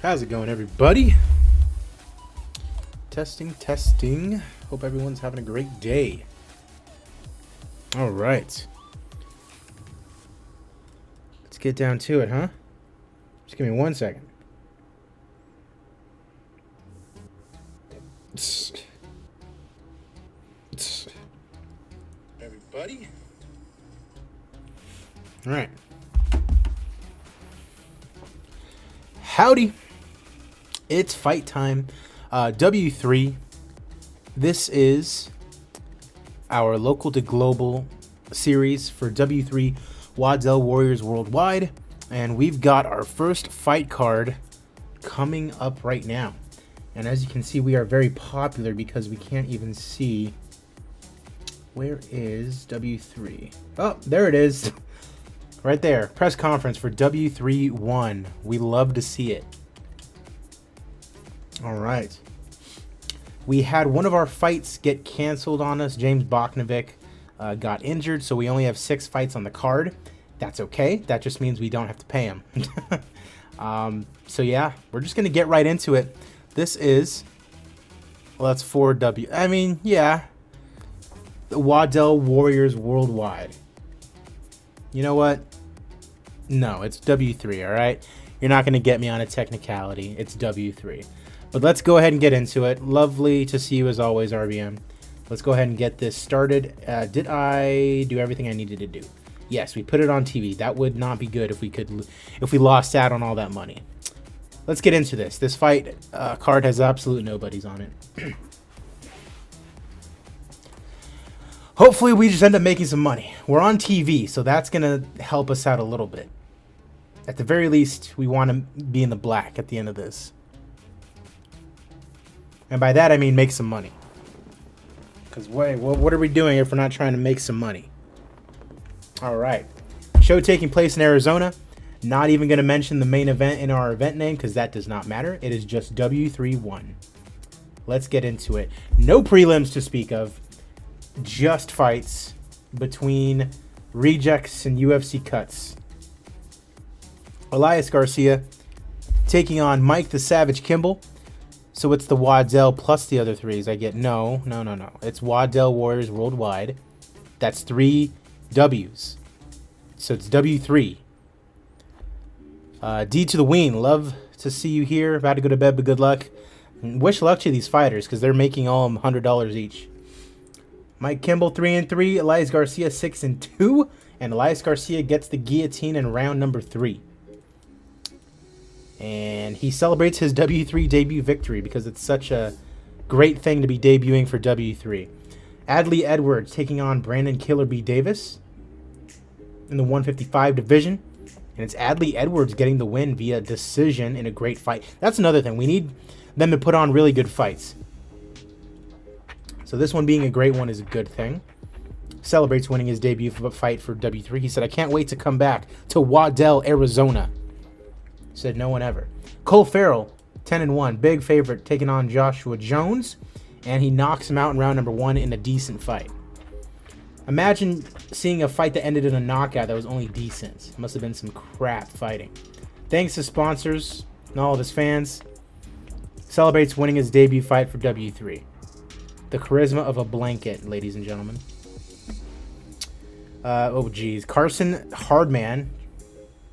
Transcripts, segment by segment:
How's it going, everybody? Testing, testing. Hope everyone's having a great day. All right. Let's get down to it, huh? Just give me 1 second. Everybody. All right. Howdy. It's fight time. W3. This is our local to global series for W3 Waddell Warriors Worldwide. And we've got our first fight card coming up right now. And as you can see, we are very popular because we can't even see. Where is W3? Oh, there it is. Right there. Press conference for W3-1. We love to see it. All right. We had one of our fights get canceled on us. James Boknovic got injured, so we only have 6 fights on the card. That's okay. That just means we don't have to pay him. So yeah, we're just going to get right into it. This is, well, that's 4W. I mean, yeah. The Waddell Warriors Worldwide. You know what? No, it's W3, all right? You're not going to get me on a technicality. It's W3. But let's go ahead and get into it. Lovely to see you as always, RBM. Let's go ahead and get this started. Did I do everything I needed to do? Yes, we put it on TV. That would not be good if we lost out on all that money. Let's get into this. This fight card has absolute nobodies on it. Hopefully we just end up making some money. We're on TV, so that's going to help us out a little bit. At the very least, we want to be in the black at the end of this. And by that, I mean make some money. Because what are we doing if we're not trying to make some money? All right. Show taking place in Arizona. Not even going to mention the main event in our event name because that does not matter. It is just W3-1. Let's get into it. No prelims to speak of. Just fights between rejects and UFC cuts. Elias Garcia taking on Mike the Savage Kimball. So it's the Waddell plus the other threes. I get no. It's Waddell Warriors Worldwide. That's 3 W's. So it's W3. D to the Ween. Love to see you here. About to go to bed, but good luck. Wish luck to these fighters because they're making all $100 each. Mike Kimball 3-3, Elias Garcia 6-2, and Elias Garcia gets the guillotine in round number 3. And he celebrates his W3 debut victory because it's such a great thing to be debuting for W3. Adley Edwards taking on Brandon Killer B. Davis in the 155 division. And it's Adley Edwards getting the win via decision in a great fight. That's another thing. We need them to put on really good fights. So this one being a great one is a good thing. Celebrates winning his debut fight for W3. He said, I can't wait to come back to Waddell, Arizona. Said no one ever. Cole Farrell, 10-1. Big favorite, taking on Joshua Jones. And he knocks him out in round number 1 in a decent fight. Imagine seeing a fight that ended in a knockout that was only decent. Must have been some crap fighting. Thanks to sponsors and all of his fans. Celebrates winning his debut fight for W3. The charisma of a blanket, ladies and gentlemen. Oh, geez. Carson Hardman.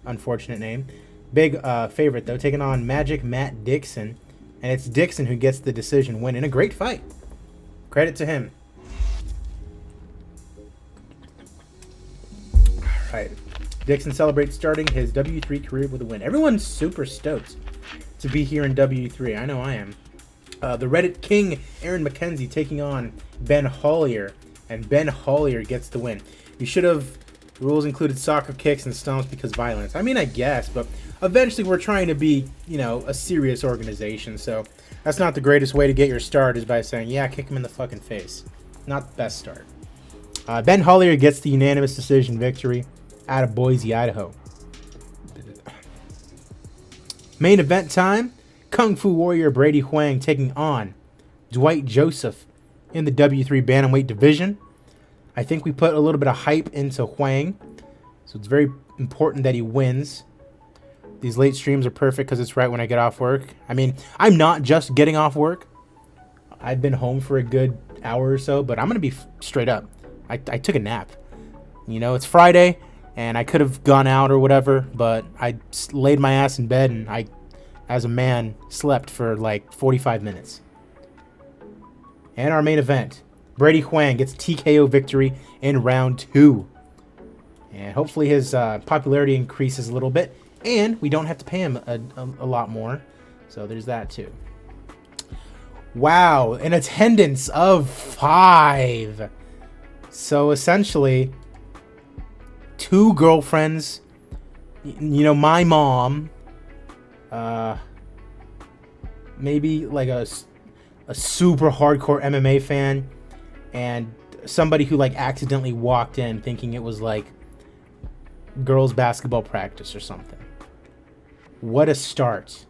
Unfortunate name. Big favorite, though. Taking on Magic Matt Dixon. And it's Dixon who gets the decision win in a great fight. Credit to him. All right. Dixon celebrates starting his W3 career with a win. Everyone's super stoked to be here in W3. I know I am. The Reddit King, Aaron McKenzie, taking on Ben Hollier. And Ben Hollier gets the win. You should have... Rules included soccer kicks and stomps because violence. I mean, I guess, but eventually we're trying to be, you know, a serious organization. So that's not the greatest way to get your start is by saying, yeah, kick him in the fucking face. Not the best start. Ben Hollier gets the unanimous decision victory out of Boise, Idaho. Main event time. Kung Fu Warrior Brady Huang taking on Dwight Joseph in the W3 Bantamweight division. I think we put a little bit of hype into Huang, so it's very important that he wins. These late streams are perfect because it's right when I get off work. I mean, I'm not just getting off work. I've been home for a good hour or so, but I'm going to be straight up. I took a nap. You know, it's Friday, and I could have gone out or whatever, but I laid my ass in bed, and I, as a man, slept for like 45 minutes. And our main event, Brady Huang gets TKO victory in round 2. And hopefully his popularity increases a little bit, and we don't have to pay him a lot more. So there's that too. Wow, an attendance of 5. So essentially, 2 girlfriends, you know, my mom, maybe like a super hardcore MMA fan, and somebody who like accidentally walked in thinking it was like girls basketball practice or something. What a start.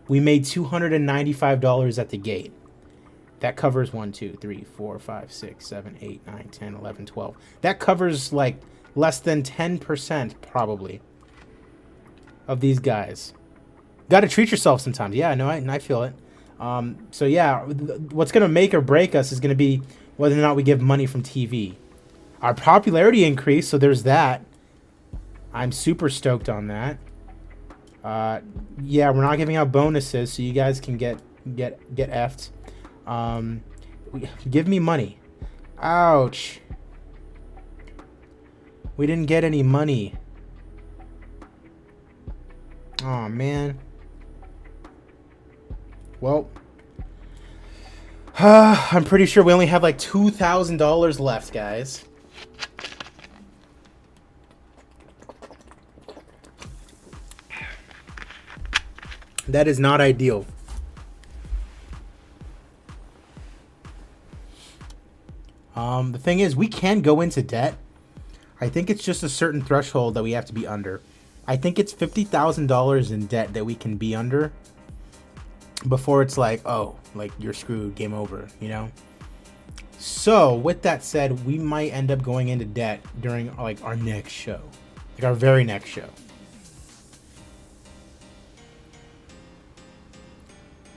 We made $295 at the gate. That covers 1, 2, 3, 4, 5, 6, 7, 8, 9, 10, 11, 12. That covers like less than 10% probably of these guys. Got to treat yourself sometimes. Yeah, no, I feel it. So yeah, what's going to make or break us is going to be whether or not we give money from TV. Our popularity increased, so there's that. I'm super stoked on that. Yeah, we're not giving out bonuses, so you guys can get effed. Give me money. Ouch. We didn't get any money. Oh man. Well, I'm pretty sure we only have like $2,000 left, guys. That is not ideal. The thing is, we can go into debt. I think it's just a certain threshold that we have to be under. I think it's $50,000 in debt that we can be under before it's like, oh, like you're screwed, game over, you know? So with that said, we might end up going into debt during like our next show, like our very next show.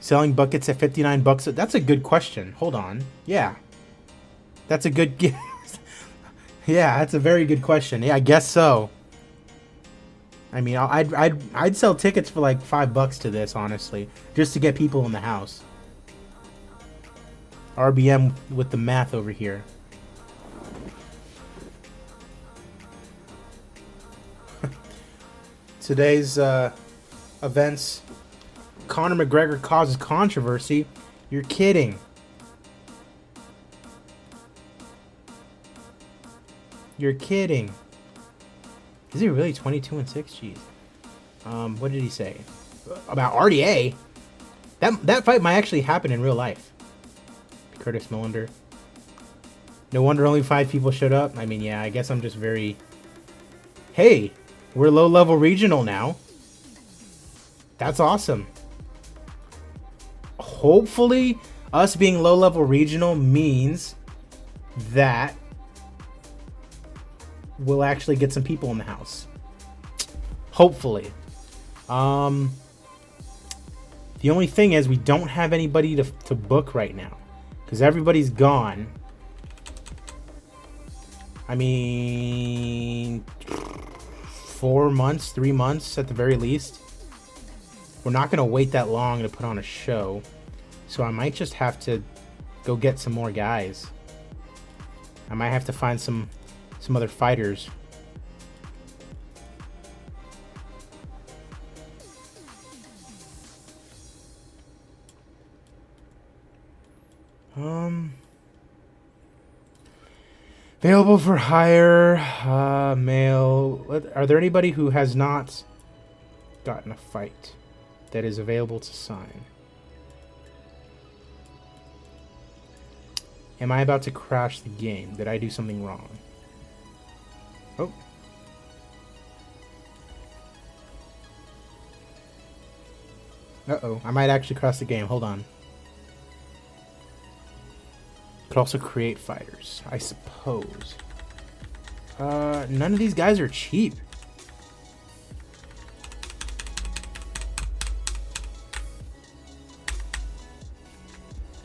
Selling buckets at $59. That's a good question. Hold on. Yeah. That's a good... Yeah, that's a very good question. Yeah, I guess so. I mean, I'd sell tickets for like $5 to this, honestly, just to get people in the house. RBM with the math over here. Today's events. Conor McGregor causes controversy. You're kidding. You're kidding. Is he really 22-6? Jeez. What did he say about RDA? That fight might actually happen in real life. Curtis Millender. No wonder only 5 people showed up. I mean, yeah, I guess I'm just very... Hey, we're low-level regional now. That's awesome. Hopefully, us being low-level regional means that we'll actually get some people in the house. Hopefully. The only thing is we don't have anybody to book right now because everybody's gone. I mean, 4 months, 3 months at the very least. We're not going to wait that long to put on a show. So I might just have to go get some more guys. I might have to find some other fighters. Available for hire, male. Are there anybody who has not gotten a fight that is available to sign? Am I about to crash the game? Did I do something wrong? Oh. Uh-oh. I might actually crash the game. Hold on. Could also create fighters, I suppose. None of these guys are cheap.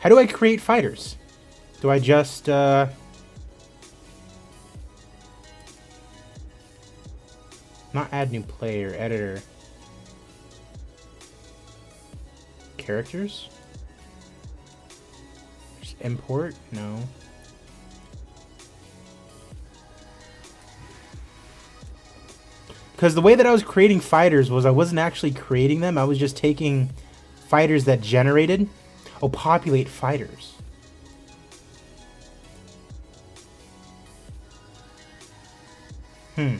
How do I create fighters? Do I just... Not add new player, editor. Characters? Just import? No. Because the way that I was creating fighters was I wasn't actually creating them. I was just taking fighters that generated. Oh, populate fighters. Okay.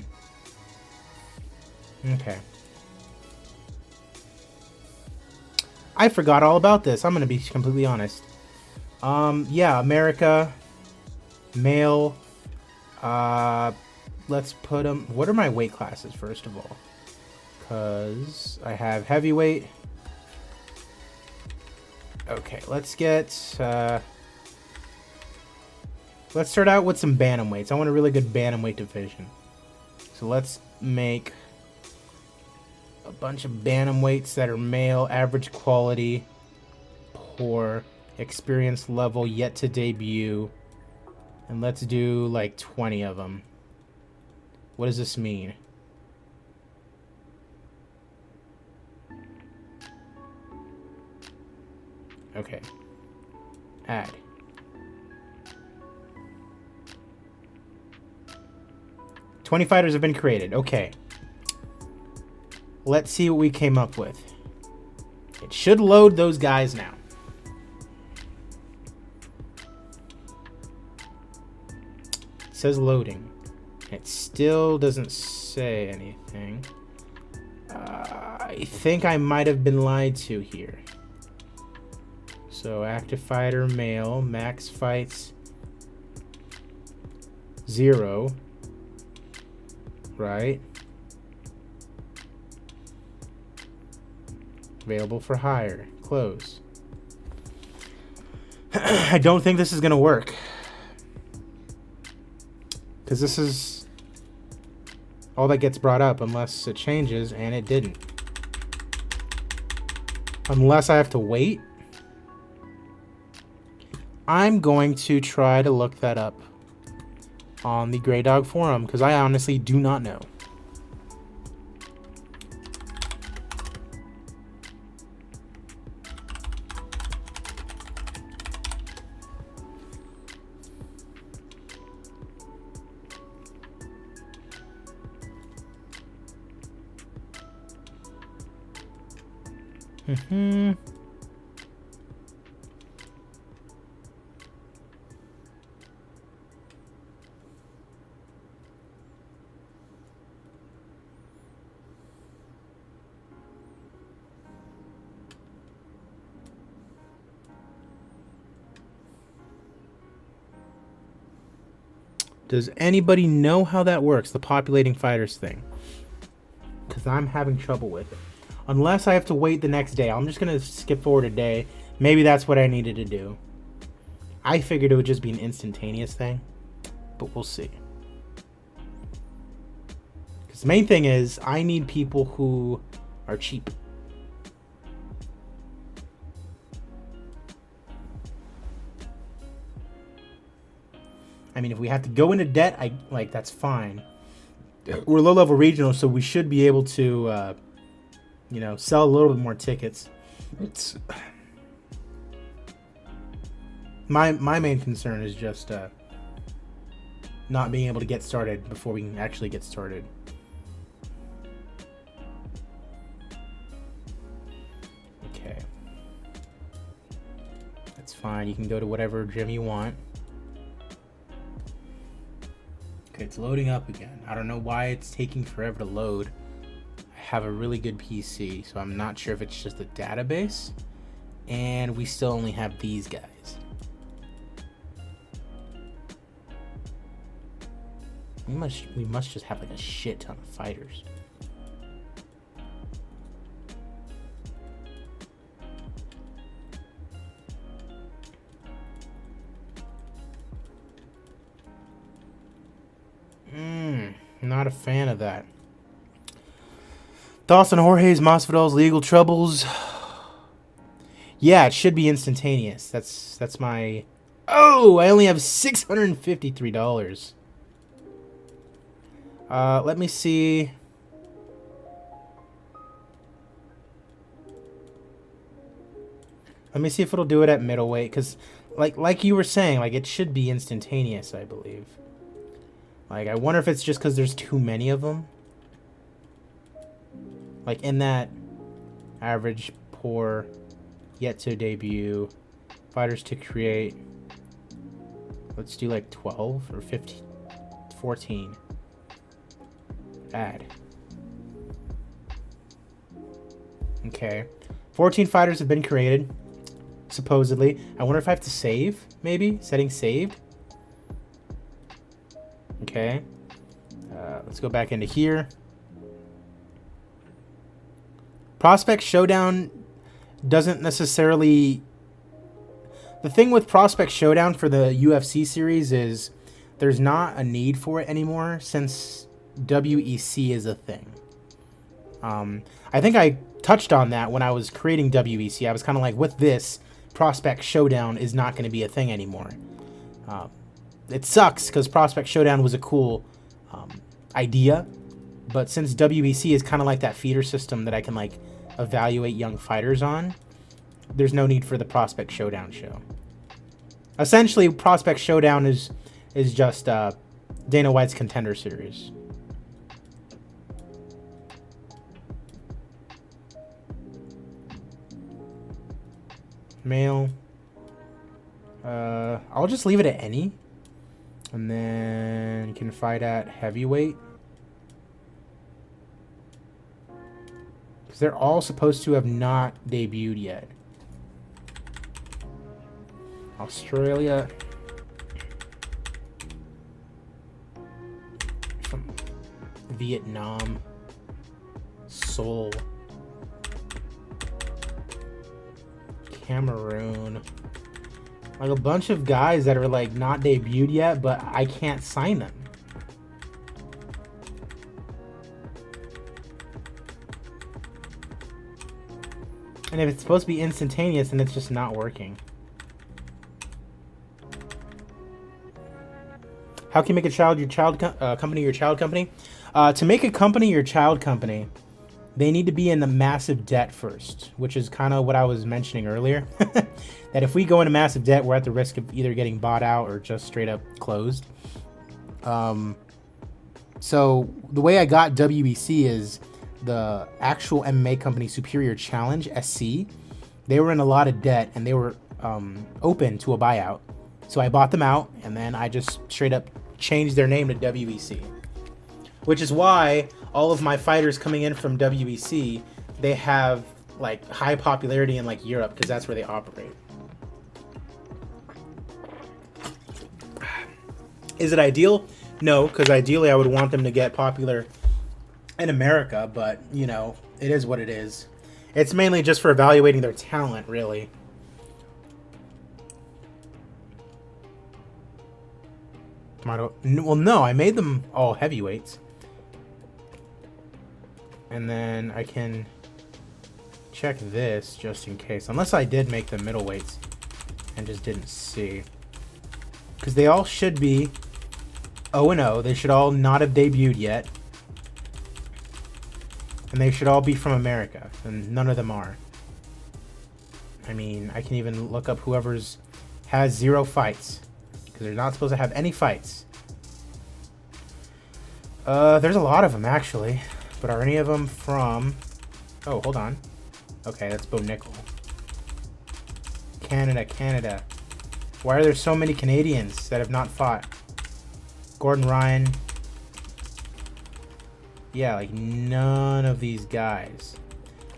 I forgot all about this. I'm going to be completely honest. Yeah, America. Male. Let's put them... What are my weight classes, first of all? Because I have heavyweight. Okay, let's get... let's start out with some bantamweights. I want a really good bantamweight division. So let's make a bunch of bantamweights that are male, average quality, poor, experience level, yet to debut. And let's do like 20 of them. What does this mean? Okay. Add. $20 fighters have been created. Okay. Let's see what we came up with. It should load those guys now. It says loading. It still doesn't say anything. I think I might have been lied to here. So active fighter male, max fights 0. Right. Available for hire. Close. I don't think this is going to work. Because this is all that gets brought up unless it changes, and it didn't. Unless I have to wait. I'm going to try to look that up on the Grey Dog forum, because I honestly do not know. Does anybody know how that works, the populating fighters thing? Because I'm having trouble with it. Unless I have to wait the next day. I'm just going to skip forward a day. Maybe that's what I needed to do. I figured it would just be an instantaneous thing. But we'll see. Because the main thing is, I need people who are cheap. I mean, if we have to go into debt, that's fine. We're low-level regional, so we should be able to, sell a little bit more tickets. It's my main concern is just not being able to get started before we can actually get started. Okay, that's fine. You can go to whatever gym you want. It's loading up again. I don't know why it's taking forever to load. I have a really good PC, so I'm not sure if it's just the database. And we still only have these guys. We must just have like a shit ton of fighters. Not a fan of that. Dawson Jorge's Masvidal's legal troubles. Yeah, it should be instantaneous. That's my... Oh, I only have $653. Let me see. Let me see if it'll do it at middleweight, because like you were saying, like, it should be instantaneous, I believe. Like, I wonder if it's just because there's too many of them. Like, in that average, poor, yet to debut, fighters to create. Let's do like 12 or 15, 14. Add. Okay. 14 fighters have been created, supposedly. I wonder if I have to save, maybe? Setting saved. Okay. Let's go back into here. Prospect Showdown doesn't necessarily... The thing with Prospect Showdown for the UFC series is there's not a need for it anymore since WEC is a thing. I think I touched on that when I was creating WEC. I was kind of like, with this, Prospect Showdown is not going to be a thing anymore. It sucks because Prospect Showdown was a cool idea, but since WEC is kind of like that feeder system that I can like evaluate young fighters on, there's no need for the Prospect Showdown show. Essentially, Prospect Showdown is just Dana White's Contender Series. Male. I'll just leave it at any. And then you can fight at heavyweight. Because they're all supposed to have not debuted yet. Australia. From Vietnam. Seoul. Cameroon. Like a bunch of guys that are like not debuted yet, but I can't sign them. And if it's supposed to be instantaneous, then it's just not working. How can you make a child your child company your child company? To make a company your child company, they need to be in the massive debt first, which is kind of what I was mentioning earlier. That if we go into massive debt, we're at the risk of either getting bought out or just straight up closed. So the way I got WEC is the actual MMA company Superior Challenge, SC. They were in a lot of debt and they were open to a buyout. So I bought them out and then I just straight up changed their name to WEC. Which is why all of my fighters coming in from WEC, they have like high popularity in like Europe because that's where they operate. Is it ideal? No, because ideally I would want them to get popular in America, but you know, it is what it is. It's mainly just for evaluating their talent, really. Well, no, I made them all heavyweights. And then I can check this just in case. Unless I did make them middleweights and just didn't see. Because they all should be 0-0. They should all not have debuted yet. And they should all be from America. And none of them are. I mean, I can even look up whoever's has 0 fights. Because they're not supposed to have any fights. There's a lot of them, actually. But are any of them from... Oh, hold on. Okay, that's Bo Nickel. Canada. Why are there so many Canadians that have not fought? Gordon Ryan. Yeah, like none of these guys.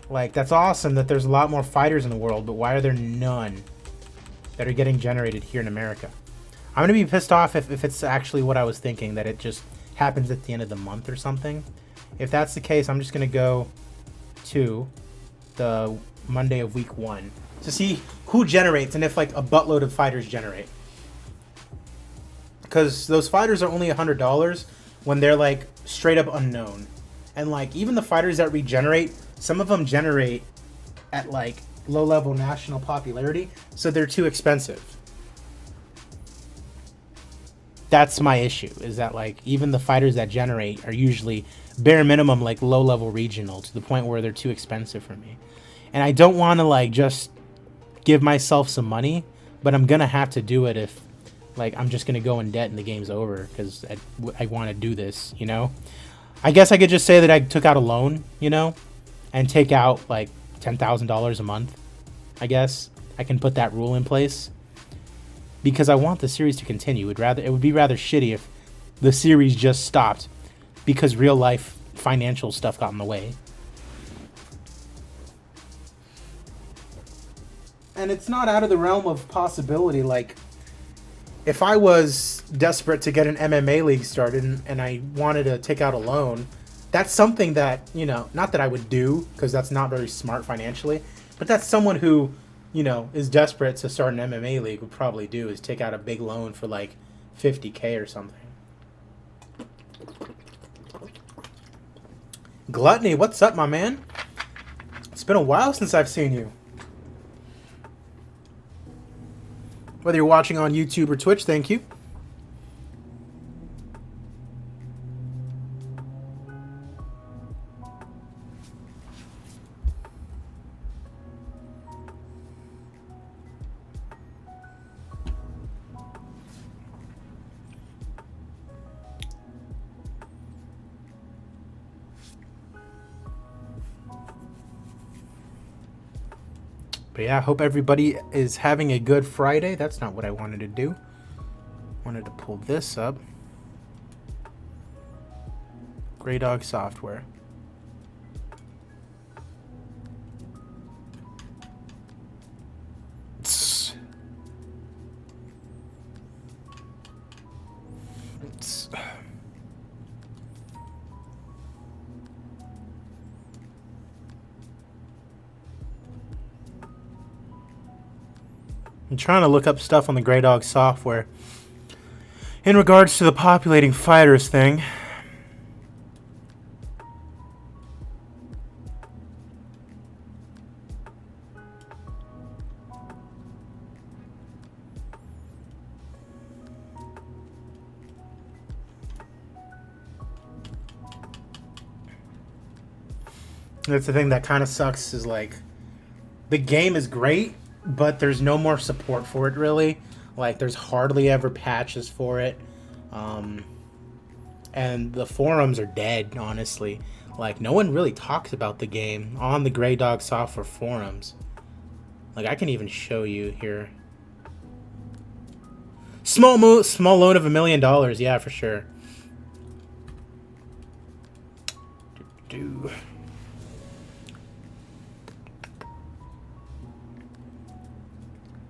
Like, that's awesome that there's a lot more fighters in the world, but why are there none that are getting generated here in America? I'm going to be pissed off if it's actually what I was thinking, that it just happens at the end of the month or something. If that's the case, I'm just going to go to the Monday of week 1 to see who generates and if like a buttload of fighters generate. Because those fighters are only $100 when they're like straight up unknown. And like even the fighters that regenerate, some of them generate at like low-level national popularity, so they're too expensive. That's my issue, is that like even the fighters that generate are usually bare minimum like low-level regional, to the point where they're too expensive for me. And I don't want to like just give myself some money, but I'm gonna have to do it if like I'm just gonna go in debt and the game's over, because I want to do this, you know. I guess I could just say that I took out a loan, you know, and take out like $10,000 a month. I guess I can put that rule in place, because I want the series to continue. It would be rather shitty if the series just stopped because real life financial stuff got in the way. And it's not out of the realm of possibility. Like, if I was desperate to get an MMA league started and I wanted to take out a loan, that's something that, you know, not that I would do, because that's not very smart financially, but that's someone who, you know, is desperate to start an MMA league would probably do, is take out a big loan for like $50K or something. Gluttony, what's up, my man? It's been a while since I've seen you. Whether you're watching on YouTube or Twitch, thank you. But yeah, I hope everybody is having a good Friday. That's not what I wanted to do. I wanted to pull this up. Grey Dog Software. I'm trying to look up stuff on the Grey Dog Software in regards to the populating fighters thing. That's the thing that kind of sucks, is like the game is great, but there's no more support for it, really. Like, there's hardly ever patches for it. And the forums are dead, honestly. Like, no one really talks about the game on the Grey Dog Software forums. Like, I can even show you here. Small loan of $1 million. Yeah, for sure.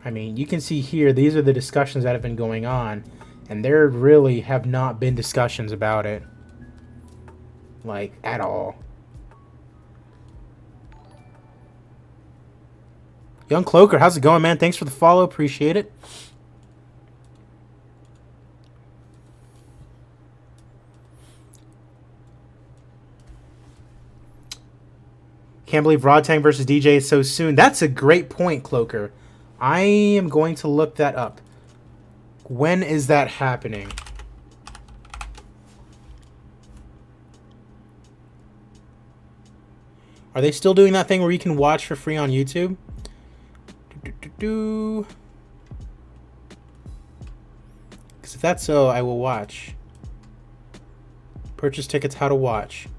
I mean, you can see here, these are the discussions that have been going on, and there really have not been discussions about it. Like, at all. Young Cloaker, how's it going, man? Thanks for the follow. Appreciate it. Can't believe Rodtang versus DJ is so soon. That's a great point, Cloaker. I am going to look that up. When is that happening? Are they still doing that thing where you can watch for free on YouTube? Because if that's so, I will watch. Purchase tickets, how to watch.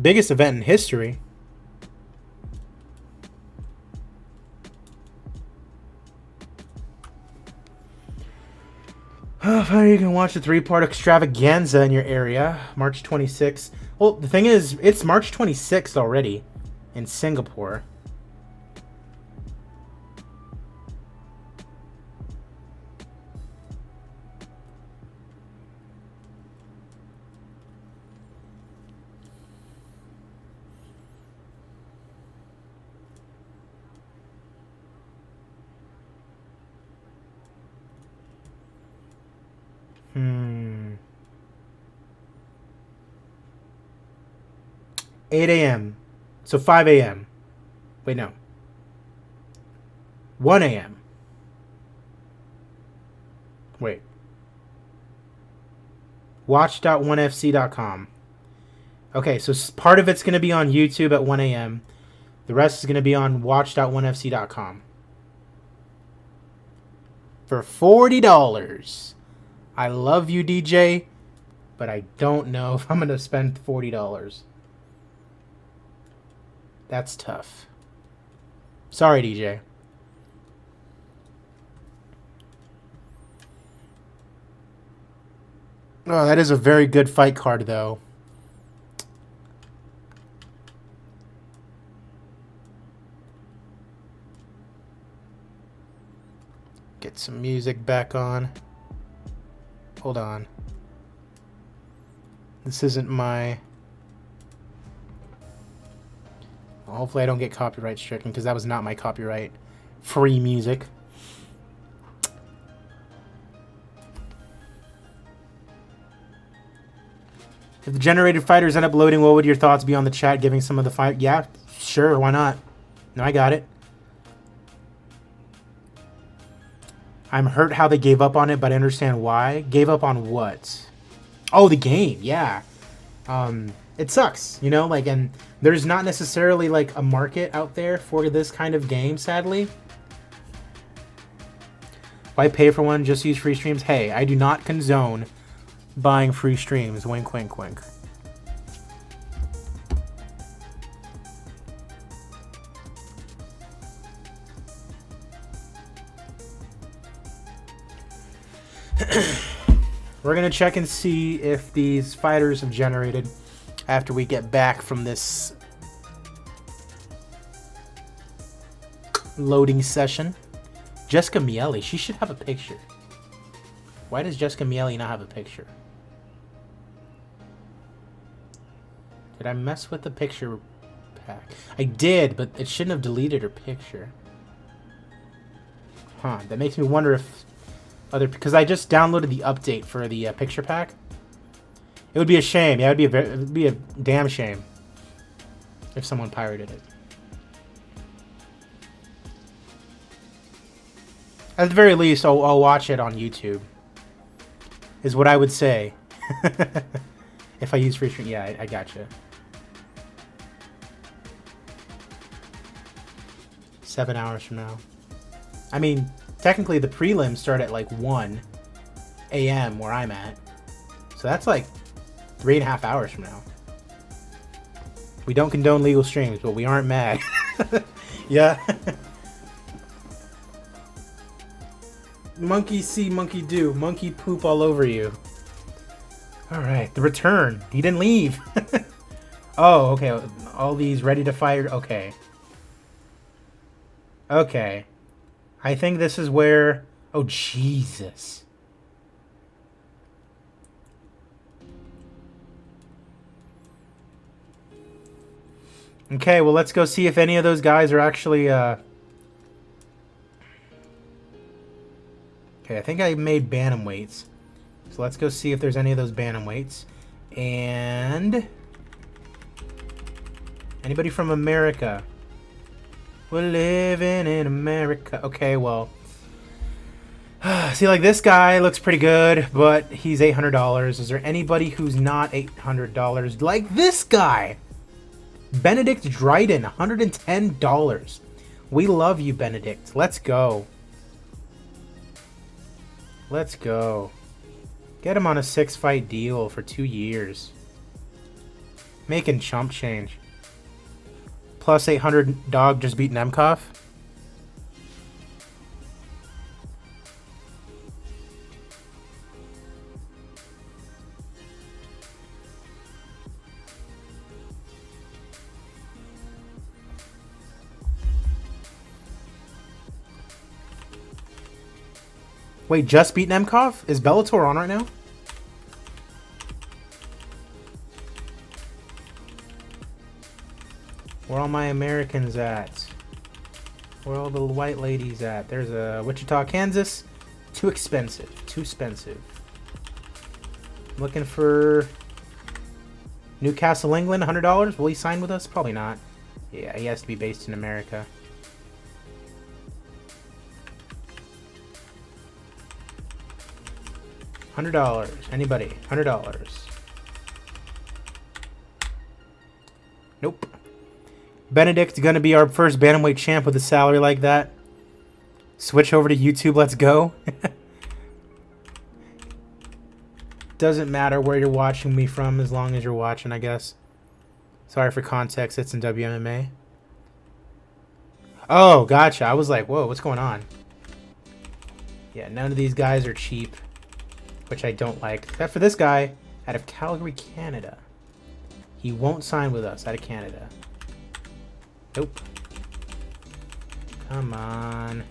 Biggest event in history. Oh, you can watch the 3-part extravaganza in your area, March 26th. Well, the thing is, it's March 26th already in Singapore. 8 a.m. So 5 a.m. Wait, no. 1 a.m. Wait. Watch.1fc.com. Okay, so part of it's going to be on YouTube at 1 a.m. The rest is going to be on watch.1fc.com. For $40. I love you, DJ, but I don't know if I'm going to spend $40. That's tough. Sorry, DJ. Oh, that is a very good fight card, though. Get some music back on. Hold on. This isn't my... Well, hopefully I don't get copyright stricken, because that was not my copyright free music. If the generated fighters end up loading, what would your thoughts be on the chat giving some of the fight? Yeah, sure, why not? No, I got it. I'm hurt how they gave up on it, but I understand why. Gave up on what? Oh, the game, yeah. It sucks, you know, like, and there's not necessarily like a market out there for this kind of game, sadly. Why pay for one? Just use free streams? Hey, I do not condone buying free streams. Wink, wink, wink. We're going to check and see if these fighters have generated after we get back from this loading session. Jessica Miele, she should have a picture. Why does Jessica Miele not have a picture? Did I mess with the picture pack? I did, but it shouldn't have deleted her picture. Huh, that makes me wonder if because I just downloaded the update for the picture pack. It would be a shame. Yeah, it would be a damn shame if someone pirated it. At the very least, I'll watch it on YouTube. Is what I would say. If I use free stream. Yeah, I gotcha. 7 hours from now. I mean, technically the prelims start at like 1 a.m. where I'm at. So that's like 3.5 hours from now. We don't condone legal streams, but we aren't mad. Yeah. Monkey see, monkey do. Monkey poop all over you. Alright, the return. He didn't leave. Oh, okay. All these ready to fire. Okay. Okay. I think this is where... Oh, Jesus. Okay, well, let's go see if any of those guys are actually... Okay, I think I made bantamweights. So let's go see if there's any of those bantamweights. And... Anybody from America? We're living in America. Okay, well... See, like, this guy looks pretty good, but he's $800. Is there anybody who's not $800? Like this guy! Benedict Dryden, $110. We love you, Benedict. Let's go. Let's go. Get him on a 6-fight deal for 2 years. Making chump change. Plus 800 dog just beat Nemkov. Wait, just beat Nemkov? Is Bellator on right now? Where all my Americans at? Where all the white ladies at? There's a Wichita, Kansas. Too expensive. Too expensive. Looking for Newcastle, England, $100. Will he sign with us? Probably not. Yeah, he has to be based in America. $100. Anybody? $100. Nope. Benedict's gonna be our first bantamweight champ with a salary like that. Switch over to YouTube. Let's go. Doesn't matter where you're watching me from as long as you're watching, I guess. Sorry for context. It's in WMMA. Oh, gotcha. I was like, whoa, what's going on? Yeah, none of these guys are cheap, which I don't like. Except for this guy out of Calgary, Canada. He won't sign with us out of Canada. Nope. Come on.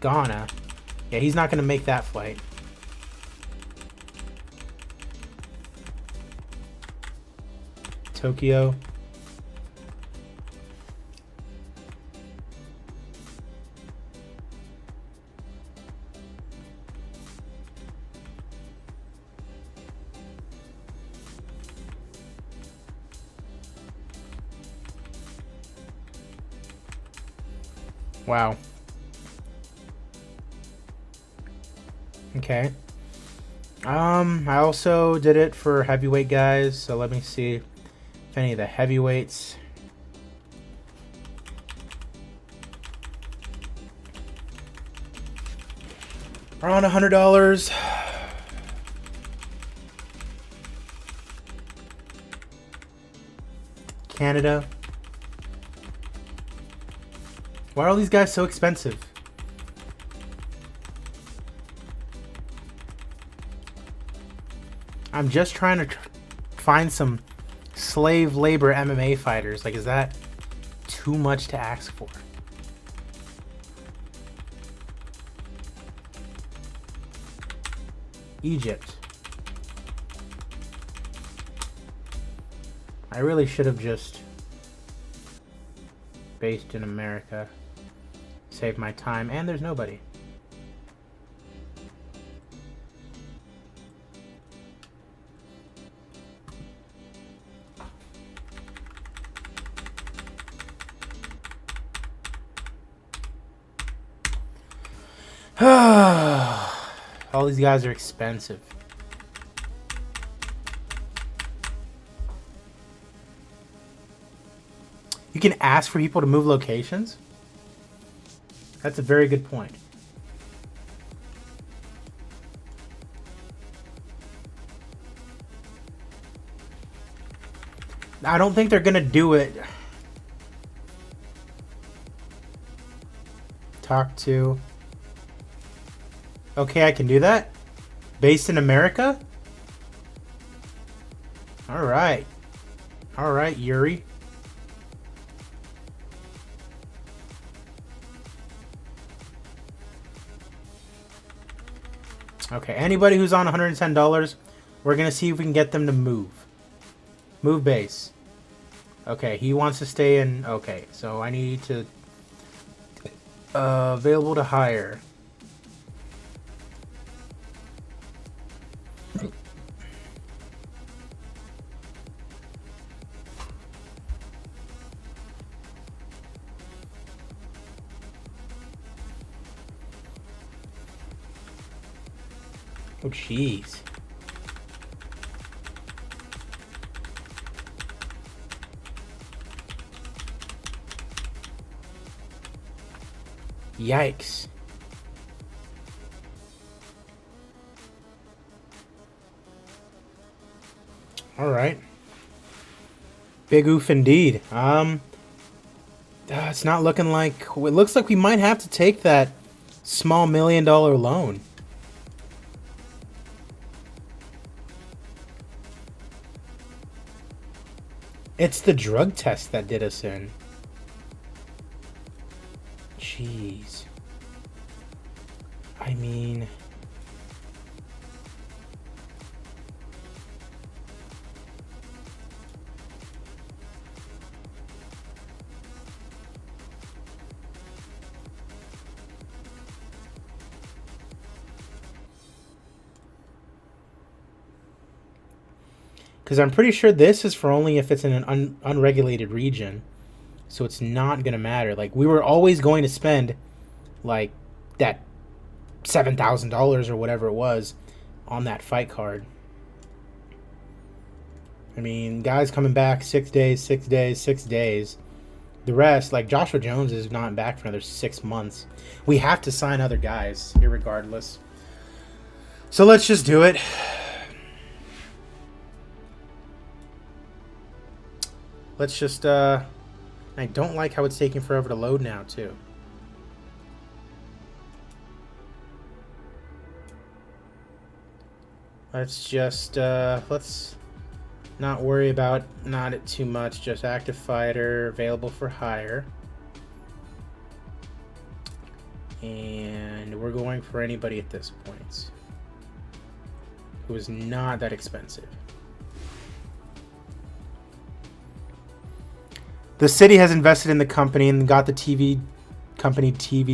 Ghana. Yeah, he's not going to make that flight. Tokyo. Wow. Okay. I also did it for heavyweight guys, so let me see if any of the heavyweights. Are on $100. Canada. Why are all these guys so expensive? I'm just trying to find some slave labor MMA fighters. Like, is that too much to ask for? Egypt. I really should have just based in America. Save my time, and there's nobody. All these guys are expensive. You can ask for people to move locations? That's a very good point. I don't think they're gonna do it. Talk to. Okay, I can do that. Based in America? Alright. Alright, Yuri. Okay, anybody who's on $110, we're going to see if we can get them to move. Move base. Okay, he wants to stay in. Okay, so I need to... available to hire. Oh, jeez. Yikes. All right. Big oof indeed. It's not looking like... It looks like we might have to take that small $1 million loan. It's the drug test that did us in. Jeez. I mean... Because I'm pretty sure this is for only if it's in an unregulated region. So it's not going to matter. Like, we were always going to spend, like, that $7,000 or whatever it was on that fight card. I mean, guys coming back 6 days, 6 days, 6 days. The rest, like Joshua Jones, is not back for another 6 months. We have to sign other guys, irregardless. So let's just do it. Let's just, I don't like how it's taking forever to load now, too. Let's just, let's not worry about it too much. Just active fighter, available for hire. And we're going for anybody at this point who is not that expensive. The city has invested in the company and got the TV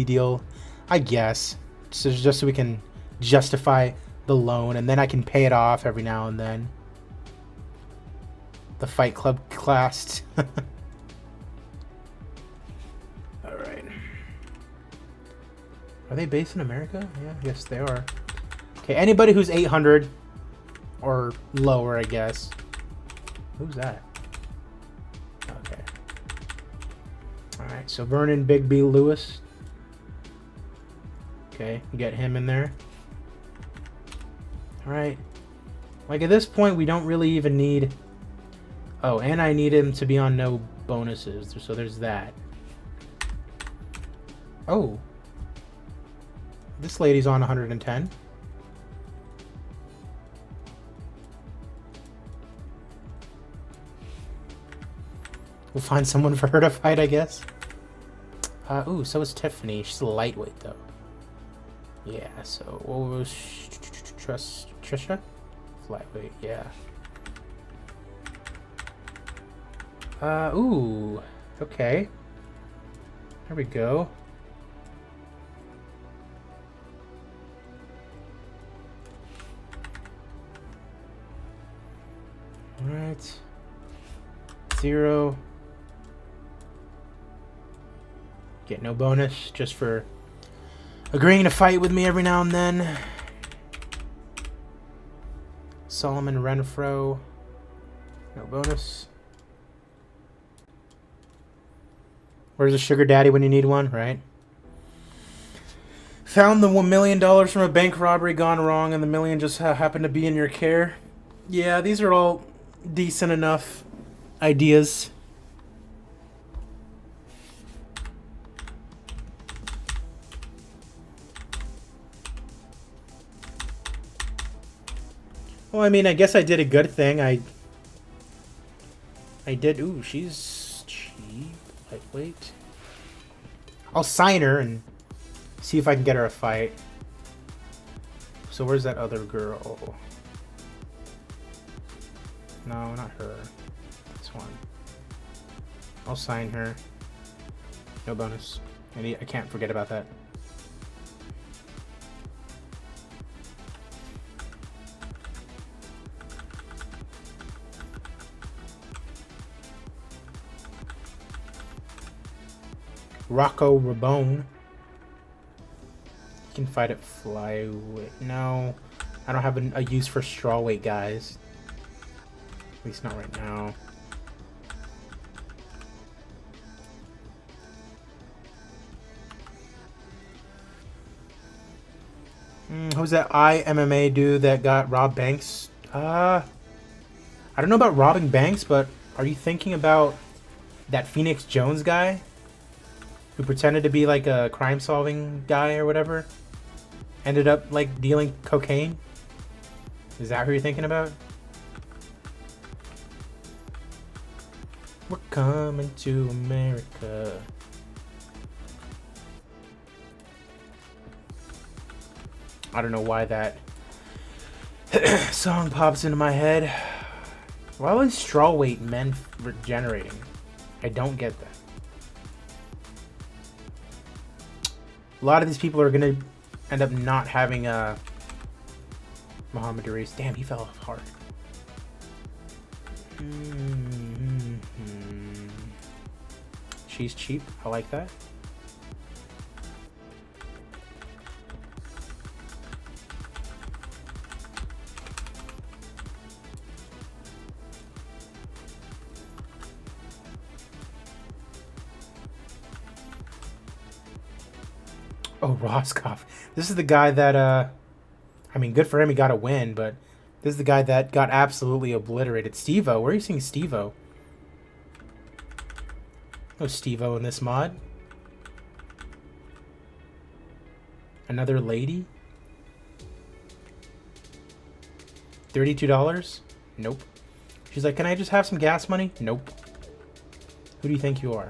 deal, I guess, so just so we can justify the loan, and then I can pay it off every now and then. The Fight Club classed. Alright. Are they based in America? Yeah, yes they are. Okay, anybody who's 800 or lower, I guess. Who's that? Okay. Alright, so Vernon Big B Lewis. Okay, get him in there. Alright. Like, at this point, we don't really even need... Oh, and I need him to be on no bonuses, so there's that. Oh. This lady's on 110. We'll find someone for her to fight, I guess. Ooh, so is Tiffany. She's a lightweight, though. Yeah, so what was Trisha? Lightweight, yeah. Ooh, okay. There we go. All right. 0. Get no bonus just for agreeing to fight with me every now and then. Solomon Renfro. No bonus. Where's a sugar daddy when you need one, right? Found the $1 million from a bank robbery gone wrong, and the million just happened to be in your care. Yeah, these are all decent enough ideas. Well, I mean, I guess I did a good thing. I did. Ooh, she's cheap. Lightweight. I'll sign her and see if I can get her a fight. So where's that other girl? No, not her. This one. I'll sign her. No bonus. I can't forget about that. Rocco Rabone. You can fight at flyweight. No, I don't have a use for strawweight guys. At least not right now. Who's that WMMA dude that got Rob Banks? I don't know about robbing banks, but are you thinking about that Phoenix Jones guy? Who pretended to be like a crime-solving guy or whatever, ended up like dealing cocaine. Is that who you're thinking about? We're coming to America. I don't know why that song pops into my head. Why are strawweight men regenerating? I don't get that. A lot of these people are going to end up not having Muhammad Aris. Damn, he fell off hard. She's cheap. I like that. Oh, Roscoff. This is the guy that, I mean, good for him. He got a win, but this is the guy that got absolutely obliterated. Steve-O. Where are you seeing Steve-O? No Steve-O in this mod. Another lady? $32? Nope. She's like, can I just have some gas money? Nope. Who do you think you are?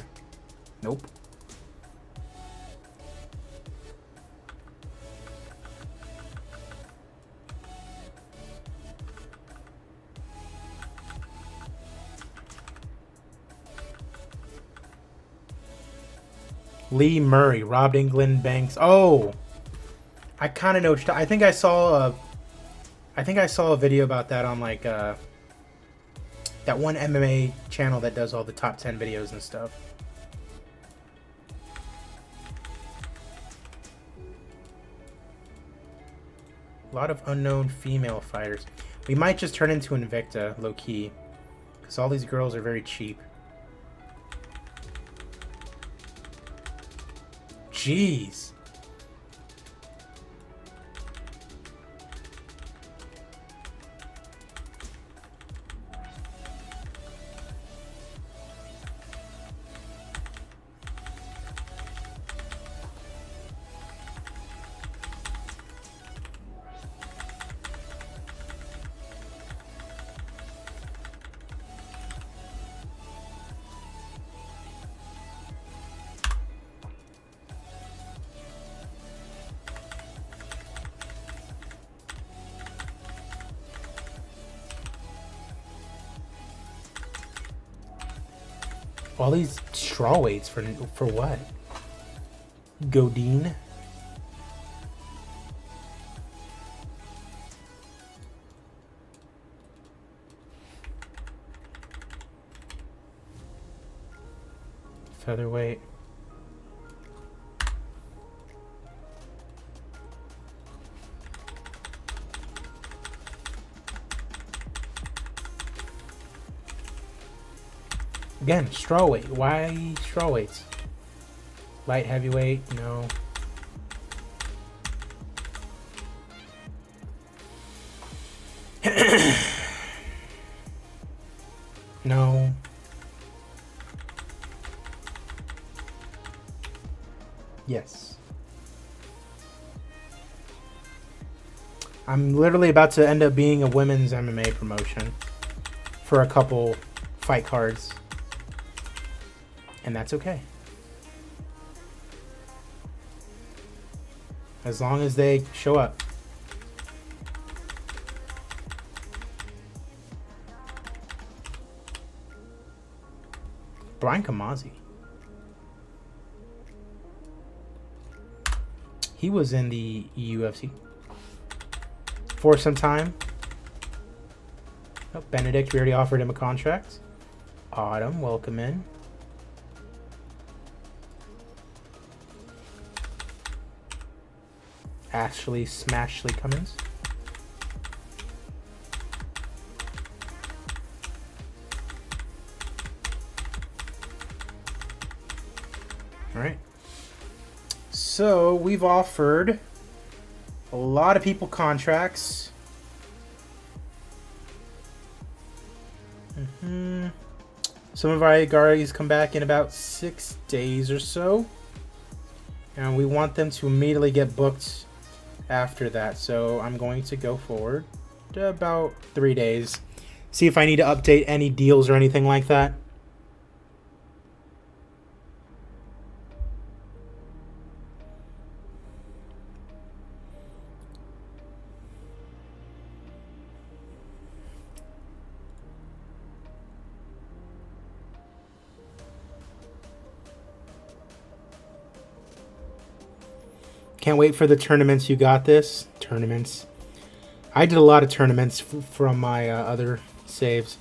Nope. Lee Murray, robbed England banks. Oh, I kind of know. I think I saw a video about that on like that one MMA channel that does all the top 10 videos and stuff. A lot of unknown female fighters. We might just turn into Invicta, low key, because all these girls are very cheap. Jeez. All these straw weights for what? Godine? Featherweight. Again, straw weight. Why straw weights? Light heavyweight? No. No. Yes. I'm literally about to end up being a women's MMA promotion for a couple fight cards. And that's okay. As long as they show up. Brian Kamazi. He was in the UFC for some time. Oh, Benedict, we already offered him a contract. Autumn, welcome in. Ashley Smashley Cummins. All right. So we've offered a lot of people contracts. Some of our guys come back in about 6 days or so. And we want them to immediately get booked after that. So I'm going to go forward to about 3 days. See if I need to update any deals or anything like that. Can't wait for the tournaments. You got this. Tournaments. I did a lot of tournaments from my other saves.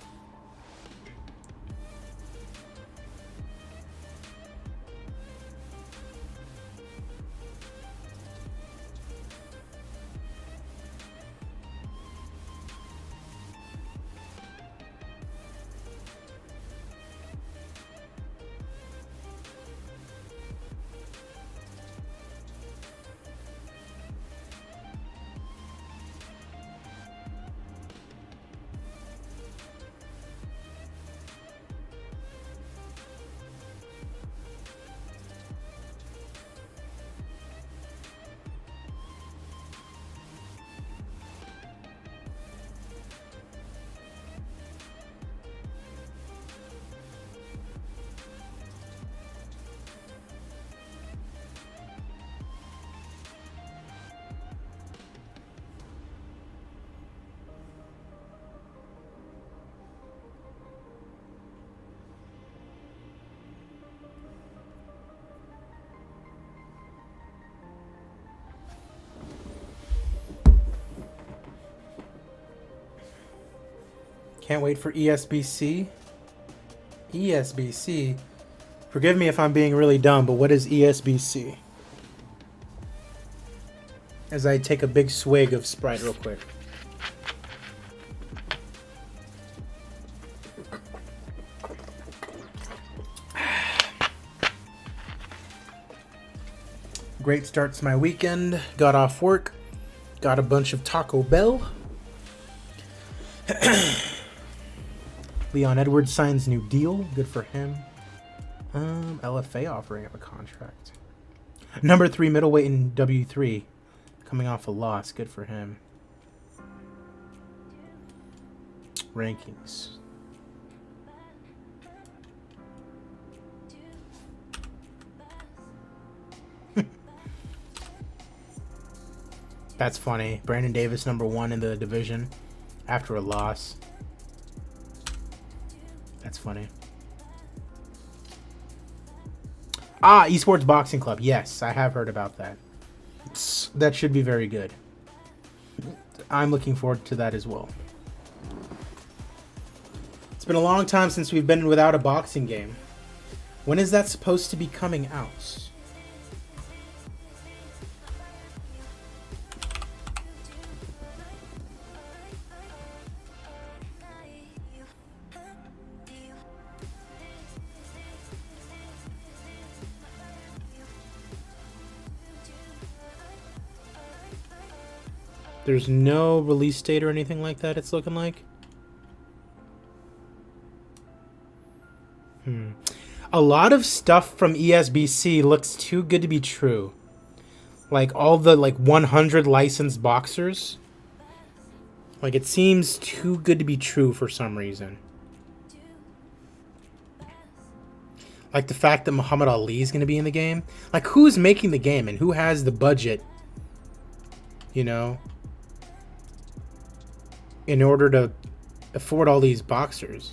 Can't wait for ESBC. ESBC. Forgive me if I'm being really dumb, but what is ESBC? As I take a big swig of Sprite real quick. Great start to my weekend. Got off work. Got a bunch of Taco Bell. Leon Edwards signs new deal. Good for him. LFA offering up a contract. Number 3 middleweight in W3. Coming off a loss. Good for him. Rankings. That's funny. Brandon Davis, number 1 in the division after a loss. That's funny. Esports Boxing Club. Yes, I have heard about that. That should be very good. I'm looking forward to that as well. It's been a long time since we've been without a boxing game. When is that supposed to be coming out? There's no release date or anything like that, it's looking like. A lot of stuff from ESBC looks too good to be true. Like all the 100 licensed boxers. Like it seems too good to be true for some reason. Like the fact that Muhammad Ali is going to be in the game. Like who's making the game and who has the budget, you know, in order to afford all these boxers.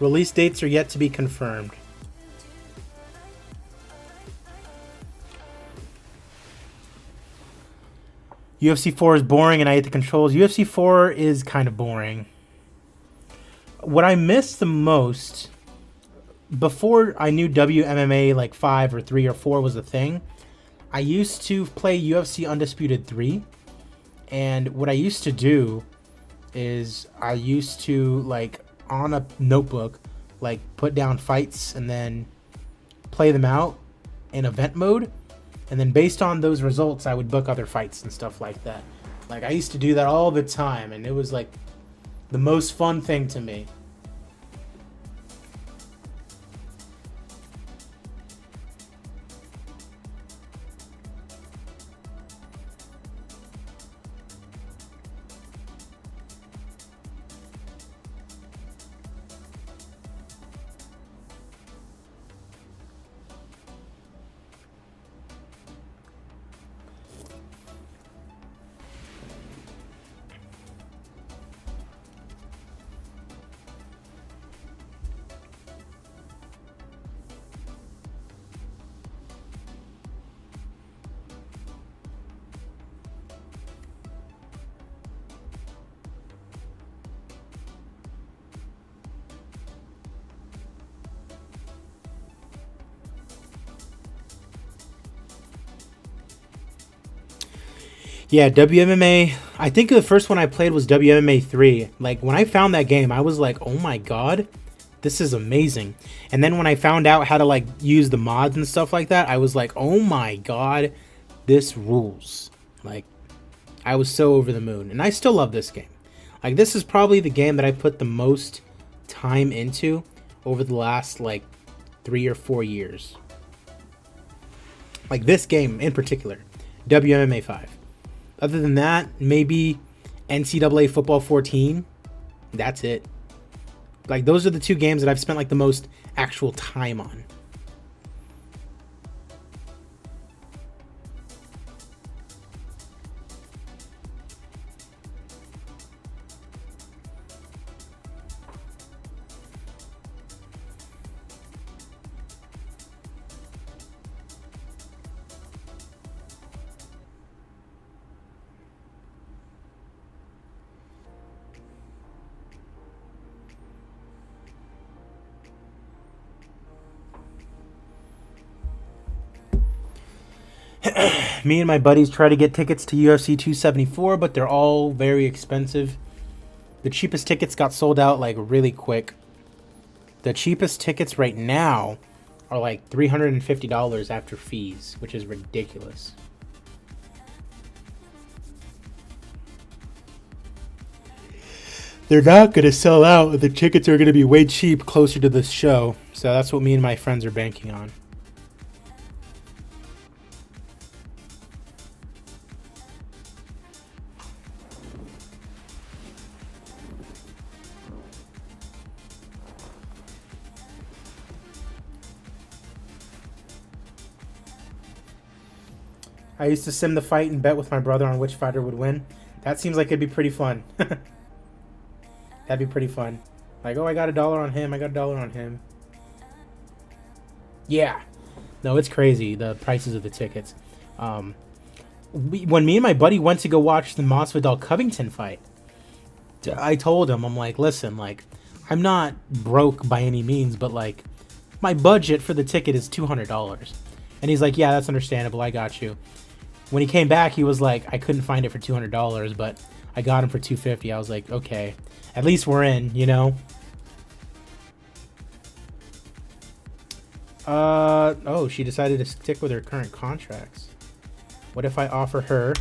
Release dates are yet to be confirmed. UFC 4 is boring and I hate the controls. UFC 4 is kind of boring. What I miss the most, before I knew WMMA like 5 or 3 or 4 was a thing, I used to play UFC Undisputed 3. And what I used to do is I used to on a notebook, put down fights and then play them out in event mode. And then based on those results, I would book other fights and stuff like that. I used to do that all the time, and it was the most fun thing to me. Yeah, WMMA, I think the first one I played was WMMA 3. When I found that game, I was like, oh my god, this is amazing. And then when I found out how to like use the mods and stuff like that, I was like, oh my god, this rules. Like, I was so over the moon. And I still love this game. Like, this is probably the game that I put the most time into over the last like 3 or 4 years. Like this game in particular, WMMA 5. Other than that, maybe NCAA Football 14. That's it. Like, those are the two games that I've spent like the most actual time on. Me and my buddies try to get tickets to UFC 274, but they're all very expensive. The cheapest tickets got sold out like really quick. The cheapest tickets right now are like $350 after fees, which is ridiculous. They're not going to sell out. The tickets are going to be way cheap closer to the show. So that's what me and my friends are banking on. I used to sim the fight and bet with my brother on which fighter would win. That seems like it'd be pretty fun. That'd be pretty fun. Like, oh, I got $1 on him. I got $1 on him. Yeah. No, it's crazy, the prices of the tickets. When me and my buddy went to go watch the Masvidal-Covington fight, I told him, I'm like, listen, like, I'm not broke by any means, but, like, my budget for the ticket is $200. And he's like, yeah, that's understandable. I got you. When he came back, he was like, I couldn't find it for $200, but I got him for $250. I was like, okay, at least we're in, you know? Oh, she decided to stick with her current contracts. What if I offer her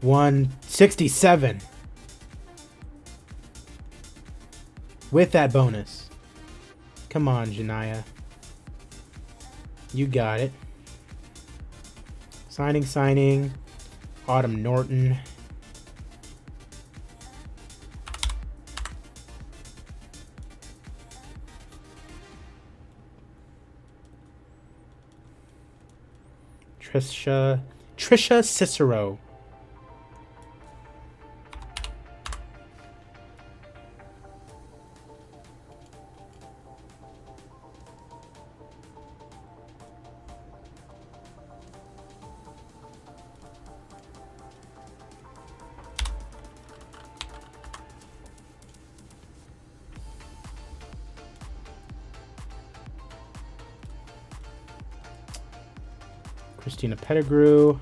167 with that bonus? Come on, Janaya. You got it. Signing. Autumn Norton. Trisha Cicero. Christina Pettigrew.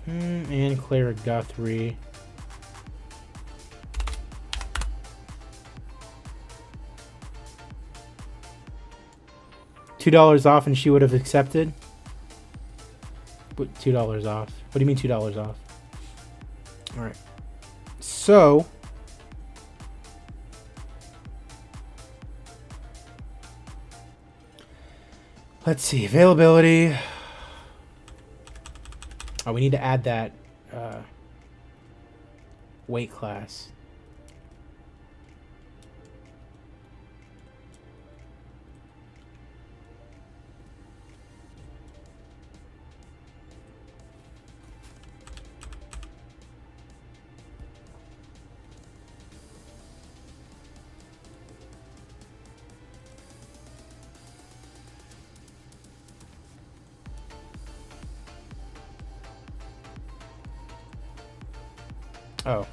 And Clara Guthrie. $2 off and she would have accepted? $2 off. What do you mean $2 off? Alright. So let's see. Availability. Oh, we need to add that weight class. Oh.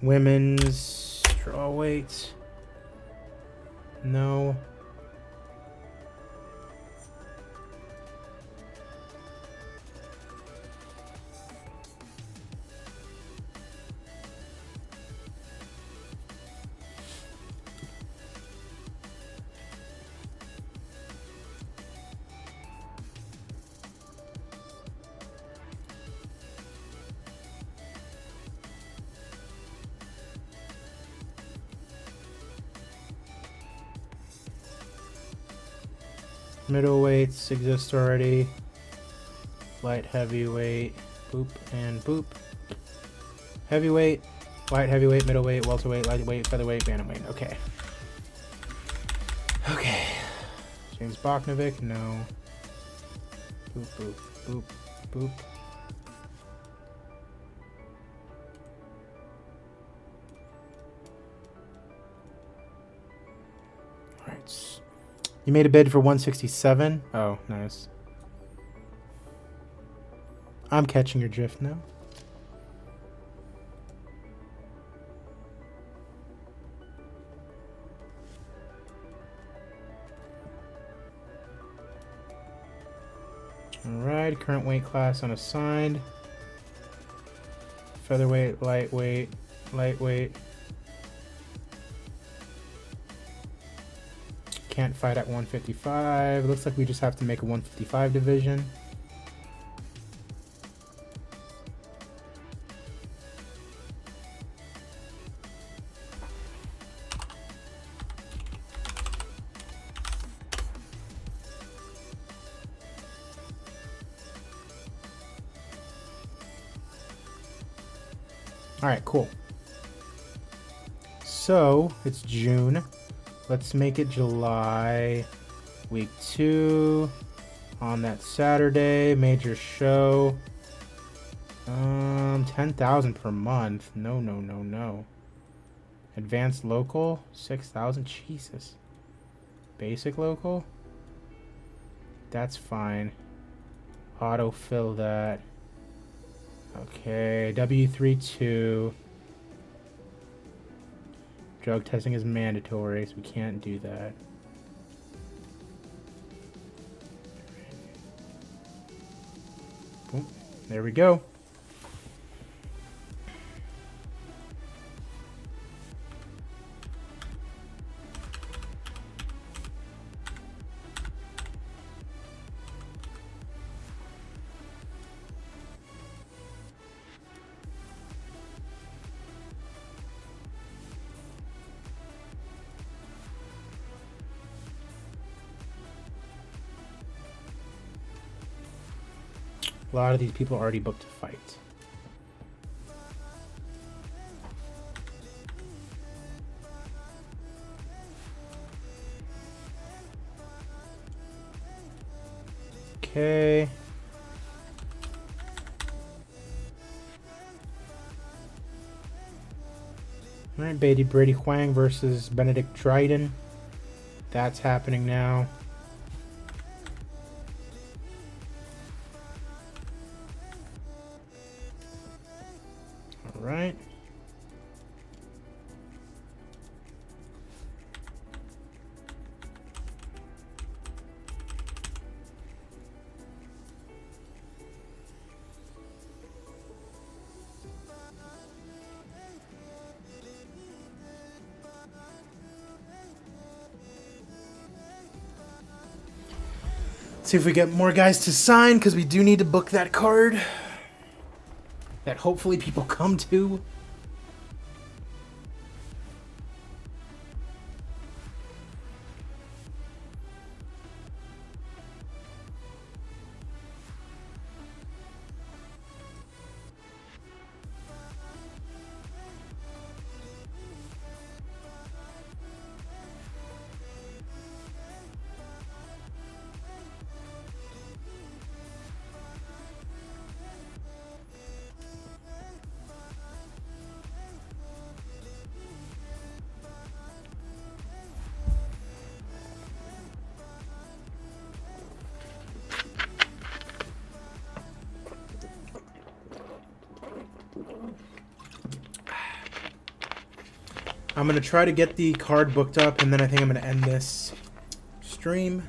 Women's strawweight. No. Middleweights exist already. Light heavyweight, boop and boop. Heavyweight, light heavyweight, middleweight, welterweight, lightweight, featherweight, bantamweight. Okay. Okay. James Boknovic, no. Boop, boop, boop, boop. Alright. You made a bid for 167. Oh, nice. I'm catching your drift now. Alright, current weight class unassigned. Featherweight, lightweight, lightweight. Can't fight at 155. Looks like we just have to make a 155 division. All right, cool. So it's June. Let's make it July. Week 2 on that Saturday. Major show. 10,000 per month. No, no, no, no. Advanced local, 6,000. Jesus. Basic local. That's fine. Autofill that. Okay, W32. Drug testing is mandatory, so we can't do that. Boom. There we go. A lot of these people are already booked to fight. Okay. Alright, Brady Huang versus Benedict Dryden. That's happening now. Right. See if we get more guys to sign, because we do need to book that card that hopefully people come to. I'm going to try to get the card booked up, and then I think I'm going to end this stream.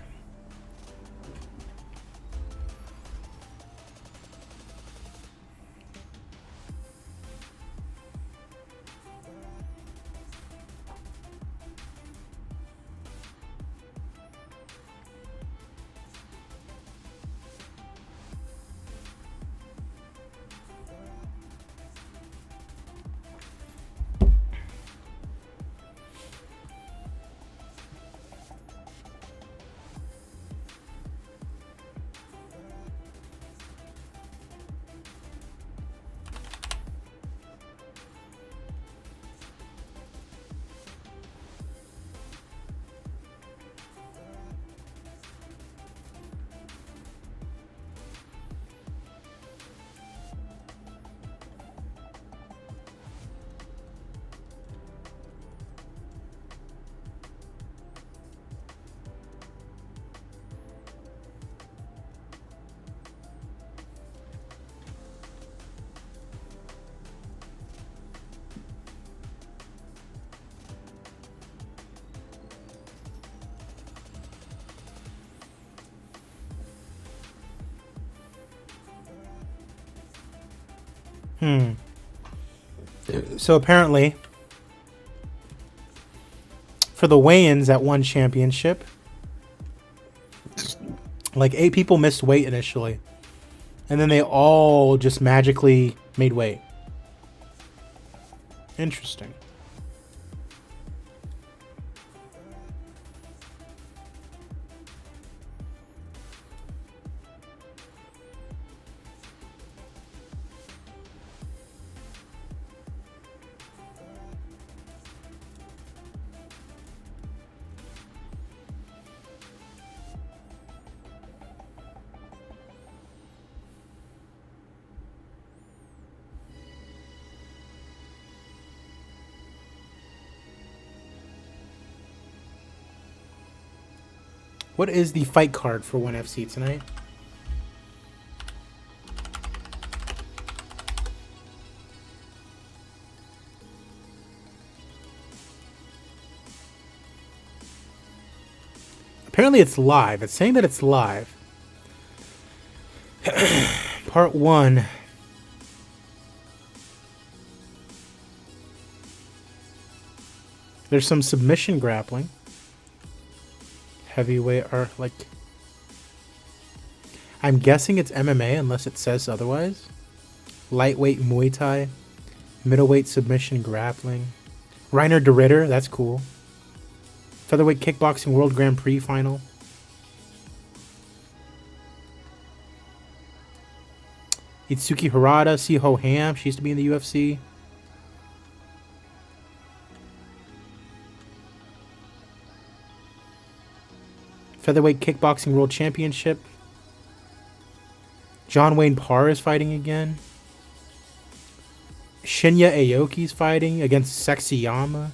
So apparently, for the weigh-ins at one championship, like 8 people missed weight initially, and then they all just magically made weight. Interesting. What is the fight card for 1FC tonight? Apparently it's live. It's saying that it's live. Part 1. There's some submission grappling. Heavyweight or like... I'm guessing it's MMA unless it says otherwise. Lightweight Muay Thai. Middleweight submission grappling. Reiner de Ritter, that's cool. Featherweight Kickboxing World Grand Prix final. Itsuki Harada, Siho Ham, she used to be in the UFC. Featherweight Kickboxing World Championship. John Wayne Parr is fighting again. Shinya Aoki's fighting against Sexyama.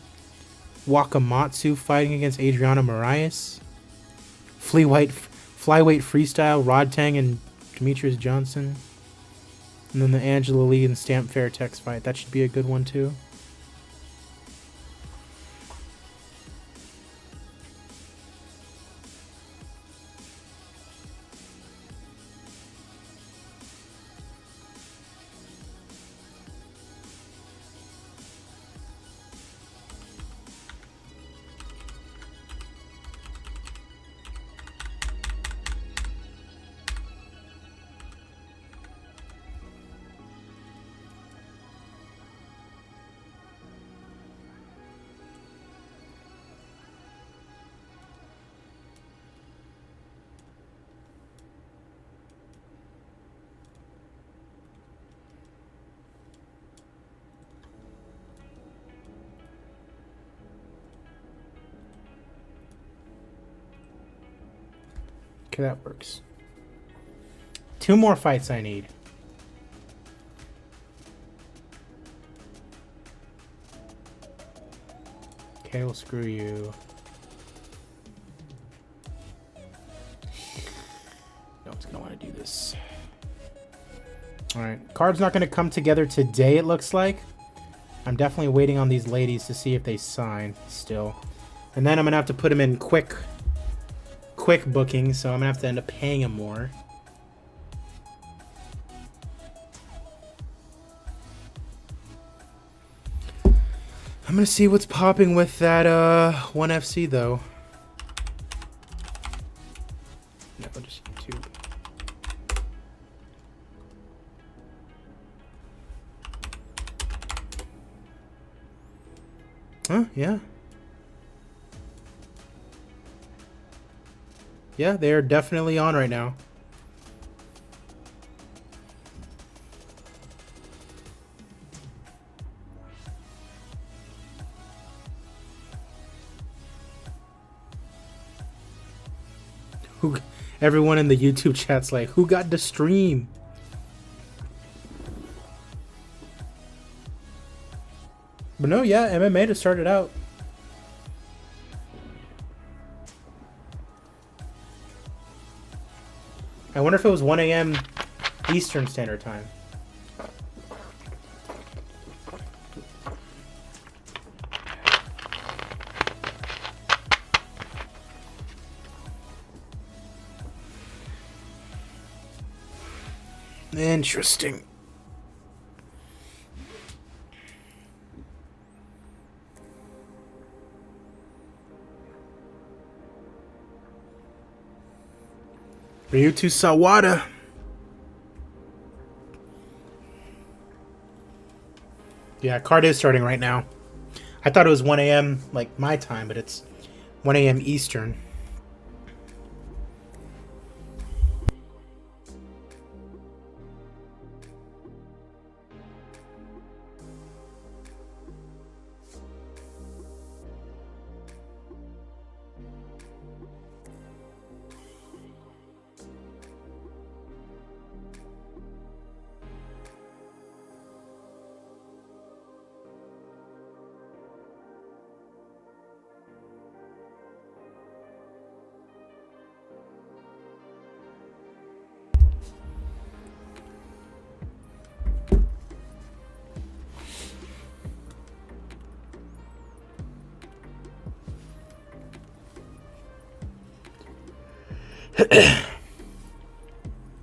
Wakamatsu fighting against Adriana Moraes. Flyweight Freestyle, Rodtang and Demetrius Johnson. And then the Angela Lee and Stamp Fairtex fight. That should be a good one too. Okay, that works. 2 more fights I need. Okay, well, screw you. No one's gonna want to do this. Alright, card's not gonna come together today, it looks like. I'm definitely waiting on these ladies to see if they sign still. And then I'm going to have to put them in quick booking, so I'm going to have to end up paying them more. I'm going to see what's popping with that 1FC, though. No, just YouTube. Huh? Yeah. Yeah, they're definitely on right now. Everyone in the YouTube chat's like, who got the stream? But no, yeah, MMA to start it out. I wonder if it was 1 a.m. Eastern Standard Time. Interesting. Ryuto Sawada. Yeah, card is starting right now. I thought it was 1 a.m. like my time, but it's 1 a.m. Eastern.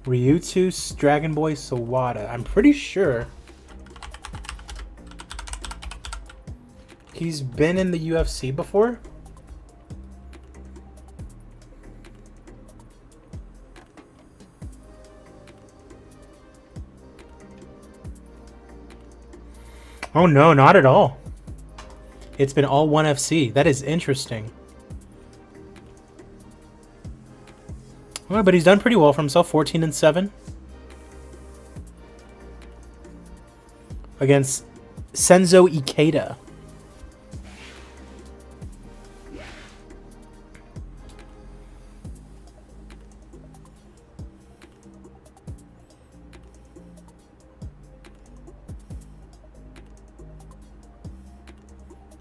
Ryuto Dragon Boy Sawada. I'm pretty sure he's been in the UFC before. Oh no, not at all. It's been all 1FC. That is interesting. Well, but he's done pretty well for himself. 14-7 against Senzo Ikeda.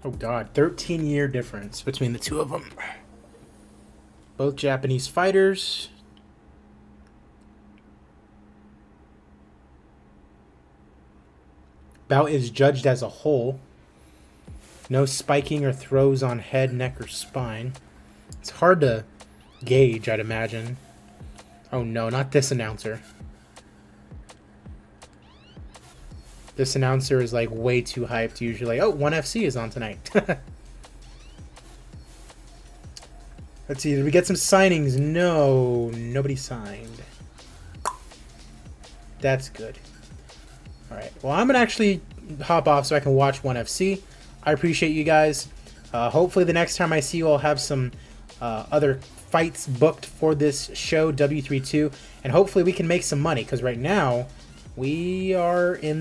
Oh god, 13-year difference between the two of them. Both Japanese fighters. Bout is judged as a whole. No spiking or throws on head, neck, or spine. It's hard to gauge, I'd imagine. Oh no, not this announcer. This announcer is like way too hyped usually. Oh, 1FC is on tonight. Let's see, did we get some signings? No, nobody signed. That's good. Alright, well, I'm going to actually hop off so I can watch 1FC. I appreciate you guys. Hopefully the next time I see you, I'll have some other fights booked for this show, W32. And hopefully we can make some money, because right now we are in